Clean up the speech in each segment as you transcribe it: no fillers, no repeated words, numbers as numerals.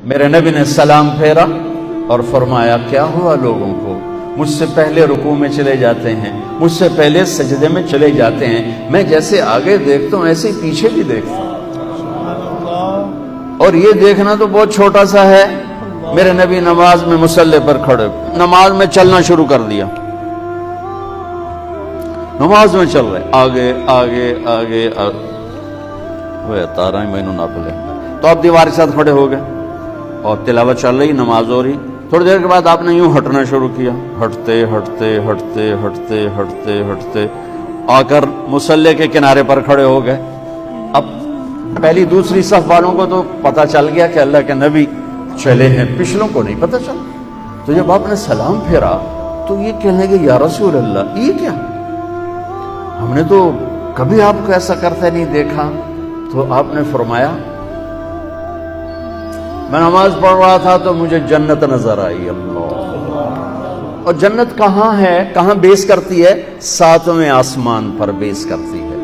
میرے نبی نے سلام پھیرا اور فرمایا کیا ہوا لوگوں کو، مجھ سے پہلے رکوع میں چلے جاتے ہیں، مجھ سے پہلے سجدے میں چلے جاتے ہیں، میں جیسے آگے دیکھتا ہوں ایسے پیچھے بھی دیکھتا ہوں، اور یہ دیکھنا تو بہت چھوٹا سا ہے۔ میرے نبی نماز میں مصلی پر کھڑے، نماز میں چلنا شروع کر دیا، نماز میں چل رہے، آگے آگے آگے وہ تارا میں نہ پلے تو آپ دیوار کے ساتھ کھڑے ہو گئے اور تلاوت چل رہی، نماز ہو رہی۔ تھوڑی دیر کے بعد آپ نے یوں ہٹنا شروع کیا، ہٹتے ہٹتے ہٹتے ہٹتے ہٹتے ہٹتے آ کر مصلی کے کنارے پر کھڑے ہو گئے۔ اب پہلی دوسری صف والوں کو تو پتہ چل گیا کہ اللہ کے نبی چلے ہیں، پچھلوں کو نہیں پتہ چلا۔ تو جب آپ نے سلام پھیرا تو یہ کہنے لگے یا رسول اللہ یہ کیا، ہم نے تو کبھی آپ کو ایسا کرتے نہیں دیکھا۔ تو آپ نے فرمایا میں نماز پڑھ رہا تھا تو مجھے جنت نظر آئی۔ اللہ، اور جنت کہاں ہے، کہاں بیس کرتی ہے؟ ساتویں آسمان پر بیس کرتی ہے،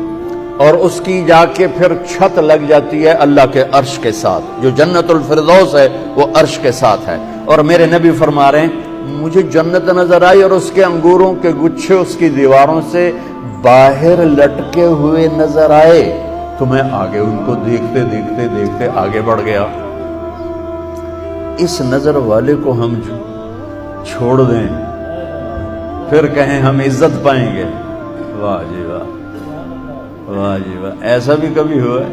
اور اس کی جا کے پھر چھت لگ جاتی ہے اللہ کے عرش کے ساتھ۔ جو جنت الفردوس ہے وہ عرش کے ساتھ ہے۔ اور میرے نبی فرما رہے ہیں مجھے جنت نظر آئی اور اس کے انگوروں کے گچھے اس کی دیواروں سے باہر لٹکے ہوئے نظر آئے، تو میں آگے ان کو دیکھتے دیکھتے دیکھتے آگے بڑھ گیا۔ اس نظر والے کو ہم چھوڑ دیں پھر کہیں ہم عزت پائیں گے، واہ جی واہ، واہ جی واہ، ایسا بھی کبھی ہوا ہے؟